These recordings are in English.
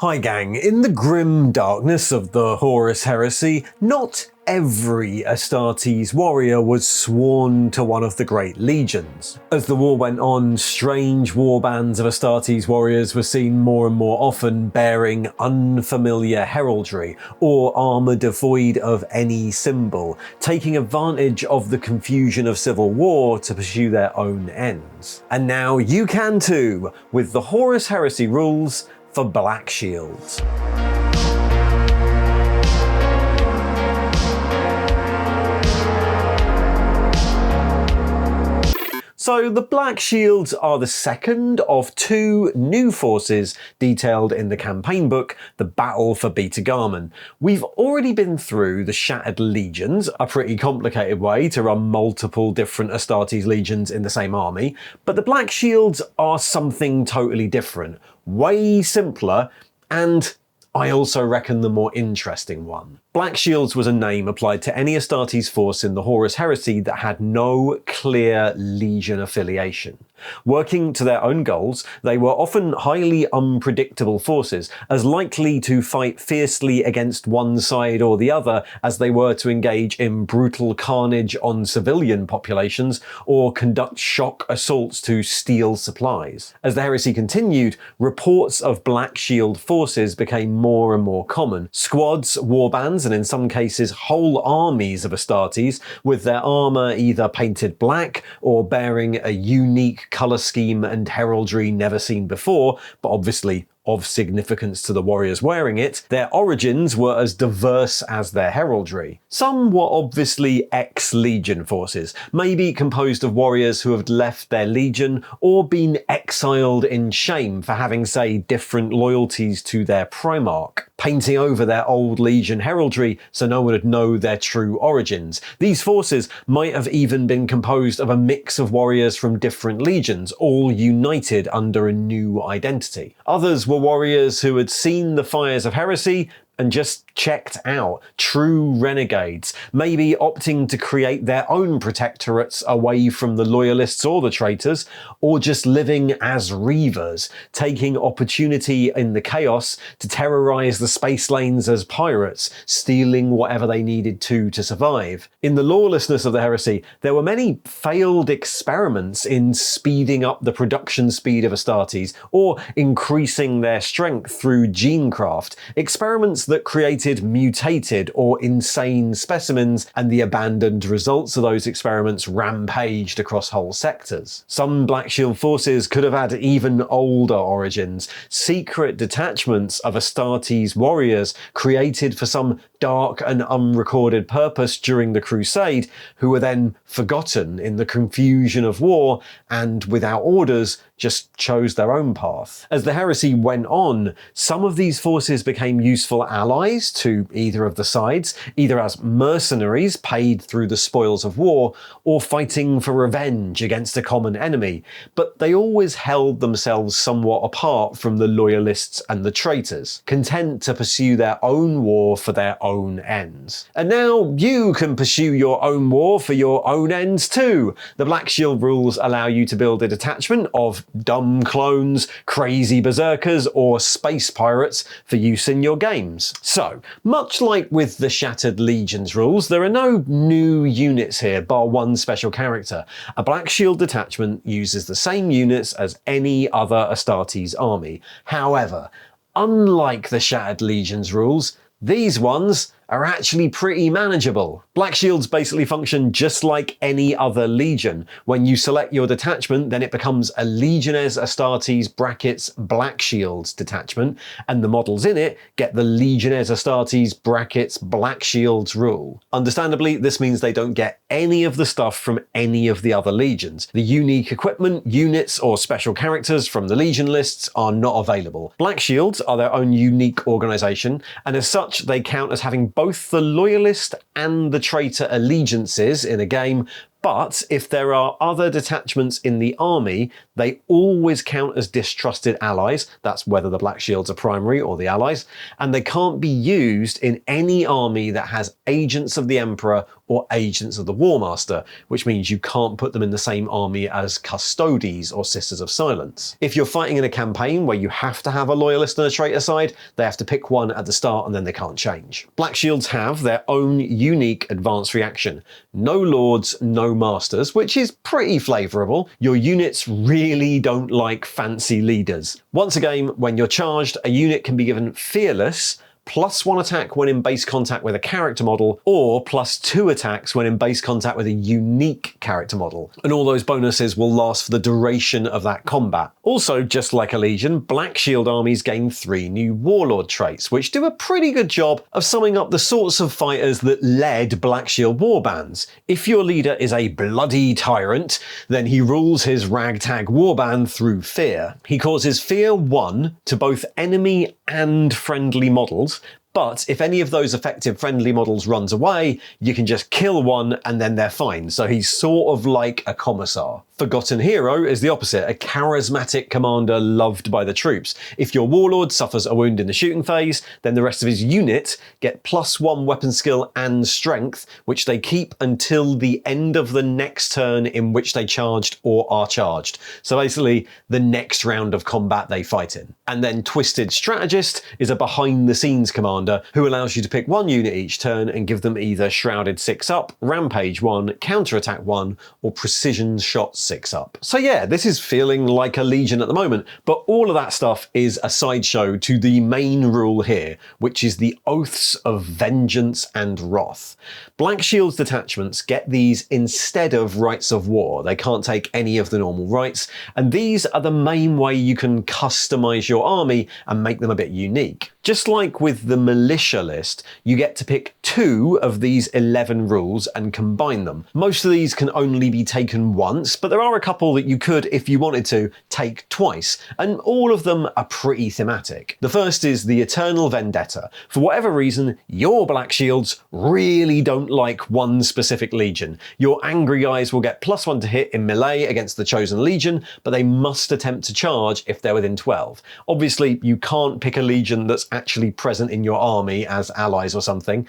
Hi gang, in the grim darkness of the Horus Heresy, not every Astartes warrior was sworn to one of the great legions. As the war went on, strange warbands of Astartes warriors were seen more and more often bearing unfamiliar heraldry or armour devoid of any symbol, taking advantage of the confusion of civil war to pursue their own ends. And now you can too, with the Horus Heresy rules for Blackshields. So the Blackshields are the second of two new forces detailed in the campaign book, The Battle for Beta Garmon. We've already been through the Shattered Legions, a pretty complicated way to run multiple different Astartes legions in the same army, but the Blackshields are something totally different, way simpler, and I also reckon the more interesting one. Blackshields was a name applied to any Astartes force in the Horus Heresy that had no clear legion affiliation. Working to their own goals, they were often highly unpredictable forces, as likely to fight fiercely against one side or the other as they were to engage in brutal carnage on civilian populations or conduct shock assaults to steal supplies. As the Heresy continued, reports of Black Shield forces became more and more common. Squads, warbands, and in some cases whole armies of Astartes, with their armour either painted black or bearing a unique colour scheme and heraldry never seen before, but obviously of significance to the warriors wearing it. Their origins were as diverse as their heraldry. Some were obviously ex-legion forces, maybe composed of warriors who had left their legion or been exiled in shame for having, say, different loyalties to their primarch, painting over their old legion heraldry so no one would know their true origins. These forces might have even been composed of a mix of warriors from different legions, all united under a new identity. Others were warriors who had seen the fires of heresy and just checked out, true renegades, maybe opting to create their own protectorates away from the loyalists or the traitors, or just living as reavers, taking opportunity in the chaos to terrorize the space lanes as pirates, stealing whatever they needed to survive. In the lawlessness of the heresy, there were many failed experiments in speeding up the production speed of Astartes, or increasing their strength through genecraft, experiments that created mutated or insane specimens, and the abandoned results of those experiments rampaged across whole sectors. Some Black Shield forces could have had even older origins, secret detachments of Astartes warriors created for some dark and unrecorded purpose during the Crusade, who were then forgotten in the confusion of war and, without orders, just chose their own path. As the heresy went on, some of these forces became useful allies to either of the sides, either as mercenaries paid through the spoils of war, or fighting for revenge against a common enemy, but they always held themselves somewhat apart from the loyalists and the traitors, content to pursue their own war for their own ends. And now you can pursue your own war for your own ends too. The Black Shield rules allow you to build a detachment of dumb clones, crazy berserkers, or space pirates for use in your games. So, much like with the Shattered Legions rules, there are no new units here bar one special character. A Black Shield detachment uses the same units as any other Astartes army. However, unlike the Shattered Legions rules, these ones are actually pretty manageable. Black Shields basically function just like any other legion. When you select your detachment, then it becomes a Legiones Astartes brackets Black Shields detachment, and the models in it get the Legiones Astartes brackets Black Shields rule. Understandably, this means they don't get any of the stuff from any of the other legions. The unique equipment, units, or special characters from the legion lists are not available. Black Shields are their own unique organisation, and as such they count as having both the loyalist and the traitor allegiances in a game, but if there are other detachments in the army, They always count as distrusted allies, that's whether the Blackshields are primary or the allies, and they can't be used in any army that has agents of the Emperor or agents of the War Master, which means you can't put them in the same army as Custodes or Sisters of Silence. If you're fighting in a campaign where you have to have a loyalist and a traitor side, they have to pick one at the start and then they can't change. Blackshields have their own unique advanced reaction. No lords, no masters, which is pretty flavourable. Your units really don't like fancy leaders. Once a game, when you're charged, a unit can be given Fearless, +1 attack when in base contact with a character model, or +2 attacks when in base contact with a unique character model. And all those bonuses will last for the duration of that combat. Also, just like a Legion, Blackshield armies gain 3 new Warlord traits, which do a pretty good job of summing up the sorts of fighters that led Blackshield warbands. If your leader is a bloody tyrant, then he rules his ragtag warband through fear. He causes fear 1 to both enemy and friendly models, but if any of those effective friendly models runs away, you can just kill one and then they're fine. So he's sort of like a commissar. Forgotten Hero is the opposite, a charismatic commander loved by the troops. If your warlord suffers a wound in the shooting phase, then the rest of his unit get +1 weapon skill and strength, which they keep until the end of the next turn in which they charged or are charged. So basically, the next round of combat they fight in. And then Twisted Strategist is a behind-the-scenes commander who allows you to pick 1 unit each turn and give them either Shrouded 6-up, Rampage 1, Counterattack 1, or Precision Shot 6-up. So yeah, this is feeling like a Legion at the moment, but all of that stuff is a sideshow to the main rule here, which is the Oaths of Vengeance and Wrath. Blackshields detachments get these instead of Rites of War. They can't take any of the normal rites, and these are the main way you can customize your army and make them a bit unique. Just like with the militia list, you get to pick 2 of these 11 rules and combine them. Most of these can only be taken once, but there are a couple that you could, if you wanted to, take twice, and all of them are pretty thematic. The first is the Eternal Vendetta. For whatever reason, your Blackshields really don't like one specific legion. Your angry guys will get +1 to hit in melee against the chosen legion, but they must attempt to charge if they're within 12. Obviously, you can't pick a legion that's actually present in your army as allies or something.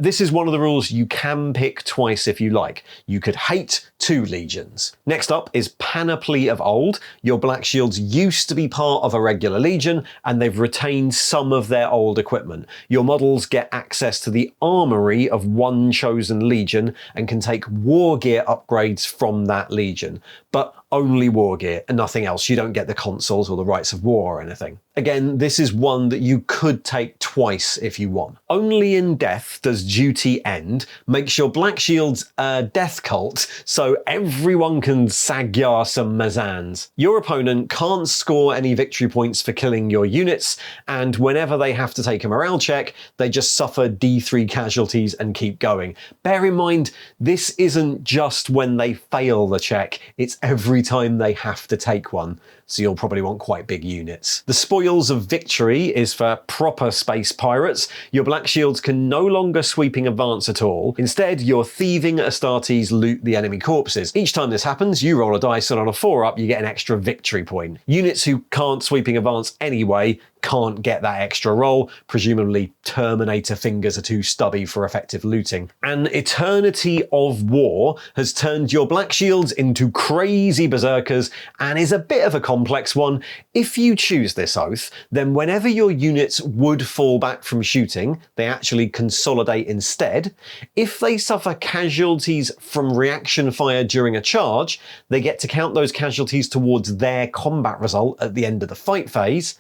This is one of the rules you can pick twice if you like. You could hate 2 legions. Next up is Panoply of Old. Your Blackshields used to be part of a regular legion, and they've retained some of their old equipment. Your models get access to the armory of one chosen legion and can take war gear upgrades from that legion, but only war gear and nothing else. You don't get the consoles or the Rites of War or anything. Again, this is one that you could take twice if you want. Only in death does duty end, makes your Blackshields a death cult, so everyone can Magyar some Mazans. Your opponent can't score any victory points for killing your units, and whenever they have to take a morale check, they just suffer D3 casualties and keep going. Bear in mind, this isn't just when they fail the check, it's every time they have to take one, so you'll probably want quite big units. The Spoils of Victory is for proper space pirates. Your Blackshields can no longer sweeping advance at all. Instead, your thieving Astartes loot the enemy corpses. Each time this happens, you roll a dice, and on a 4-up, you get an extra victory point. Units who can't sweeping advance anyway can't get that extra roll. Presumably, Terminator fingers are too stubby for effective looting. An Eternity of War has turned your Blackshields into crazy berserkers and is a bit of a complex one. If you choose this oath, then whenever your units would fall back from shooting, they actually consolidate instead. If they suffer casualties from reaction fire during a charge, they get to count those casualties towards their combat result at the end of the fight phase.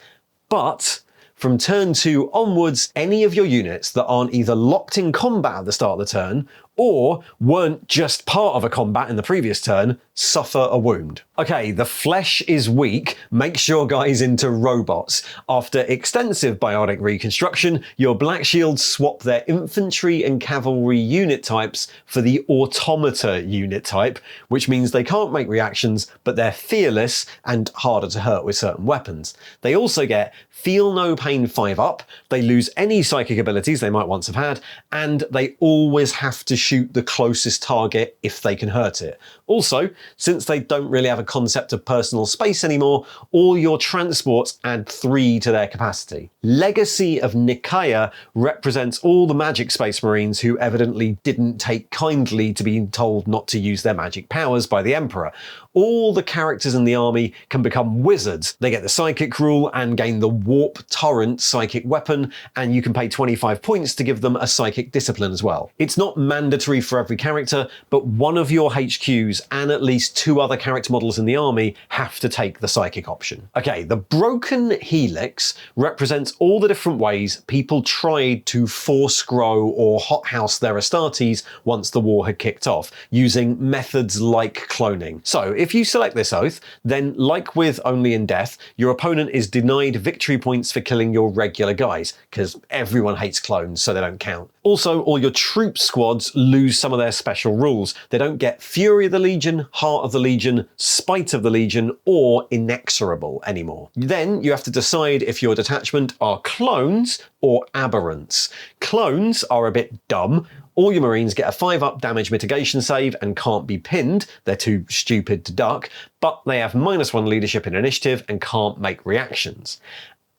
But from turn 2 onwards, any of your units that aren't either locked in combat at the start of the turn or weren't just part of a combat in the previous turn suffer a wound. Okay, the flesh is weak, makes your guys into robots. After extensive bionic reconstruction, your Blackshields swap their infantry and cavalry unit types for the automata unit type, which means they can't make reactions, but they're fearless and harder to hurt with certain weapons. They also get Feel No Pain 5-up, they lose any psychic abilities they might once have had, and they always have to shoot the closest target if they can hurt it. Also, since they don't really have a concept of personal space anymore, all your transports add 3 to their capacity. Legacy of Nicaea represents all the magic space marines who evidently didn't take kindly to being told not to use their magic powers by the Emperor. All the characters in the army can become wizards. They get the psychic rule and gain the warp torrent psychic weapon, and you can pay 25 points to give them a psychic discipline as well. It's not mandatory for every character, but one of your HQs and at least 2 other character models in the army have to take the psychic option. Okay, the broken helix represents all the different ways people tried to force grow or hothouse their Astartes once the war had kicked off, using methods like cloning. So if you select this oath, then like with Only in Death, your opponent is denied victory points for killing your regular guys, because everyone hates clones so they don't count. Also, all your troop squads lose some of their special rules. They don't get Fury of the Legion, Heart of the Legion, Spite of the Legion, or Inexorable anymore. Then you have to decide if your detachment are clones or aberrants. Clones are a bit dumb. All your Marines get a 5-up damage mitigation save and can't be pinned, they're too stupid to duck, but they have -1 leadership and initiative and can't make reactions.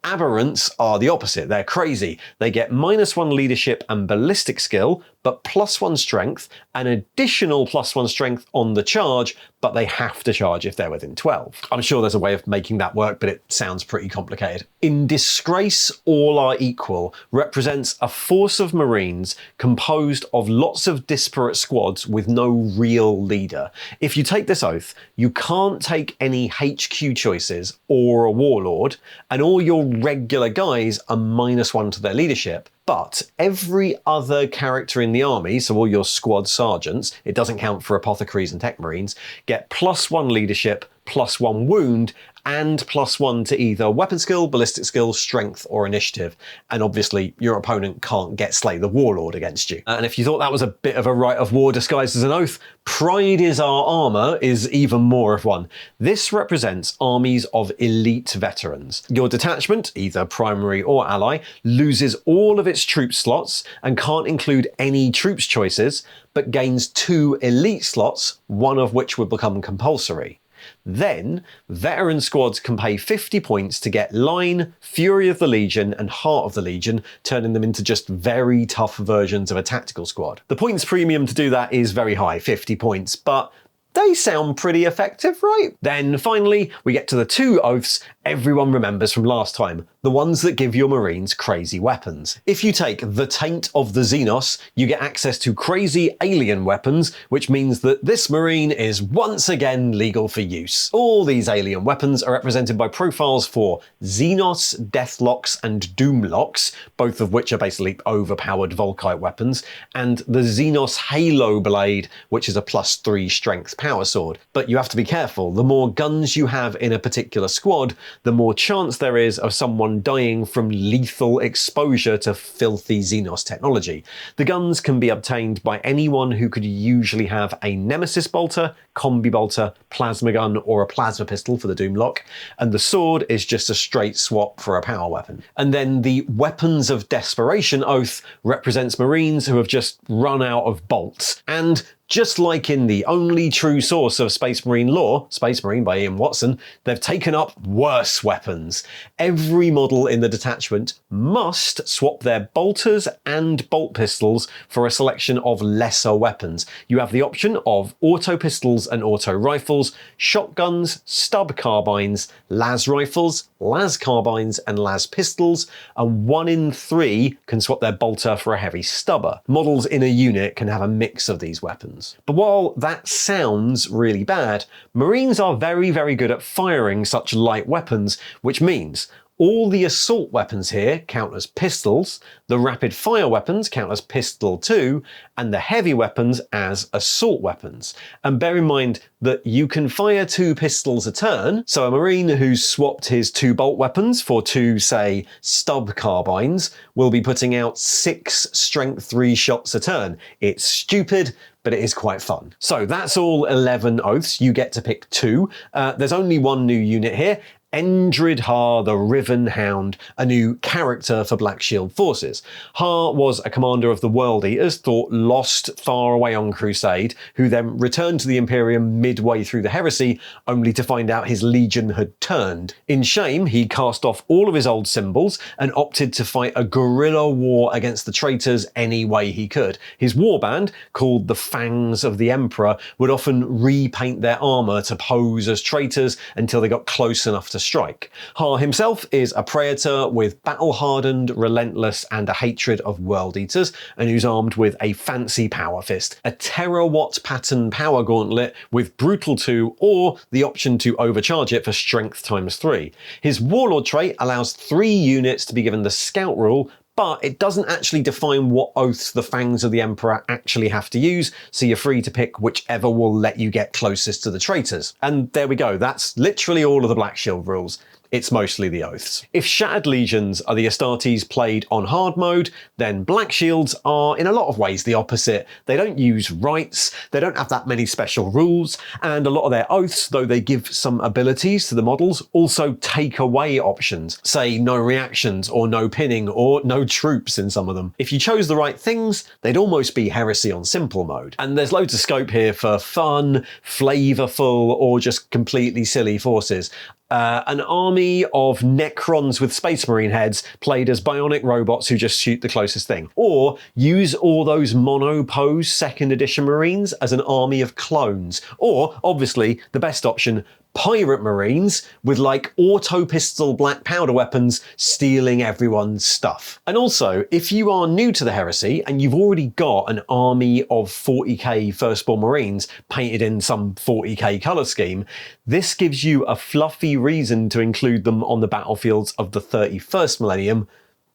Aberrants are the opposite, they're crazy. They get -1 leadership and ballistic skill, but +1 strength, an additional +1 strength on the charge, but they have to charge if they're within 12. I'm sure there's a way of making that work, but it sounds pretty complicated. In Disgrace, All Are Equal represents a force of Marines composed of lots of disparate squads with no real leader. If you take this oath, you can't take any HQ choices or a warlord, and all your regular guys are -1 to their leadership. But every other character in the army, so all your squad sergeants, it doesn't count for apothecaries and tech marines, get +1 leadership, +1 wound, and +1 to either weapon skill, ballistic skill, strength, or initiative. And obviously, your opponent can't get Slay the Warlord against you. And if you thought that was a bit of a rite of war disguised as an oath, Pride is Our Armour is even more of one. This represents armies of elite veterans. Your detachment, either primary or ally, loses all of its troop slots and can't include any troops choices, but gains 2 elite slots, one of which would become compulsory. Then, veteran squads can pay 50 points to get Line, Fury of the Legion, and Heart of the Legion, turning them into just very tough versions of a tactical squad. The points premium to do that is very high, 50 points, but they sound pretty effective, right? Then finally, we get to the 2 oaths everyone remembers from last time, the ones that give your Marines crazy weapons. If you take the Taint of the Xenos, you get access to crazy alien weapons, which means that this Marine is once again legal for use. All these alien weapons are represented by profiles for Xenos, Deathlocks, and Doomlocks, both of which are basically overpowered Volkite weapons, and the Xenos Halo Blade, which is a +3 strength power sword. But you have to be careful, the more guns you have in a particular squad, the more chance there is of someone dying from lethal exposure to filthy Xenos technology. The guns can be obtained by anyone who could usually have a Nemesis bolter, combi bolter, plasma gun, or a plasma pistol for the Doomlock, and the sword is just a straight swap for a power weapon. And then the Weapons of Desperation oath represents Marines who have just run out of bolts, and just like in the only true source of Space Marine lore, Space Marine by Ian Watson, they've taken up worse weapons. Every model in the detachment must swap their bolters and bolt pistols for a selection of lesser weapons. You have the option of auto pistols and auto rifles, shotguns, stub carbines, las rifles, las carbines, and las pistols, and 1 in 3 can swap their bolter for a heavy stubber. Models in a unit can have a mix of these weapons. But while that sounds really bad, Marines are very, very good at firing such light weapons, which means all the assault weapons here count as pistols, the rapid fire weapons count as pistol 2, and the heavy weapons as assault weapons. And bear in mind that you can fire 2 pistols a turn, so a Marine who's swapped his 2 bolt weapons for 2, say, stub carbines will be putting out 6 strength 3 shots a turn. It's stupid, but it is quite fun. So that's all 11 oaths. You get to pick 2. There's only 1 new unit here. Endrid Har the Riven Hound, a new character for Black Shield forces. Har was a commander of the World Eaters, thought lost far away on Crusade, who then returned to the Imperium midway through the Heresy, only to find out his legion had turned. In shame, he cast off all of his old symbols and opted to fight a guerrilla war against the traitors any way he could. His warband, called the Fangs of the Emperor, would often repaint their armour to pose as traitors until they got close enough to strike. Har himself is a praetor with battle-hardened, relentless, and a hatred of World Eaters, and who's armed with a fancy power fist, a terawatt pattern power gauntlet with Brutal 2 or the option to overcharge it for Strength ×3. His Warlord trait allows 3 units to be given the Scout rule, but it doesn't actually define what oaths the Fangs of the Emperor actually have to use, so you're free to pick whichever will let you get closest to the traitors. And there we go, that's literally all of the Black Shield rules. It's mostly the oaths. If Shattered Legions are the Astartes played on hard mode, then Black Shields are in a lot of ways the opposite. They don't use rights, they don't have that many special rules, and a lot of their oaths, though they give some abilities to the models, also take away options. Say no reactions, or no pinning, or no troops in some of them. If you chose the right things, they'd almost be Heresy on simple mode. And there's loads of scope here for fun, flavourful, or just completely silly forces. An army of Necrons with Space Marine heads played as bionic robots who just shoot the closest thing. Or use all those mono-pose 2nd edition Marines as an army of clones. Or, obviously, the best option, Pirate Marines with like auto-pistol black powder weapons stealing everyone's stuff. And also, if you are new to the Heresy and you've already got an army of 40k Firstborn Marines painted in some 40k colour scheme, this gives you a fluffy reason to include them on the battlefields of the 31st millennium,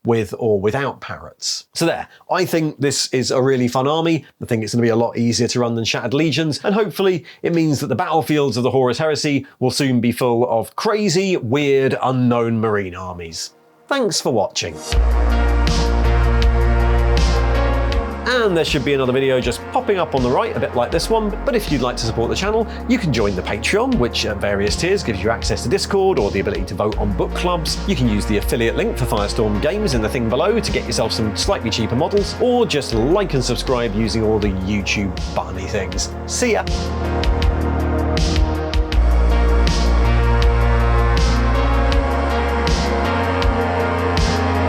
with or without parrots. So there, I think this is a really fun army. I think it's going to be a lot easier to run than Shattered Legions, and hopefully it means that the battlefields of the Horus Heresy will soon be full of crazy, weird, unknown marine armies. Thanks for watching. And there should be another video just popping up on the right, a bit like this one, but if you'd like to support the channel, you can join the Patreon, which at various tiers gives you access to Discord or the ability to vote on book clubs. You can use the affiliate link for Firestorm Games in the thing below to get yourself some slightly cheaper models, or just like and subscribe using all the YouTube buttony things. See ya!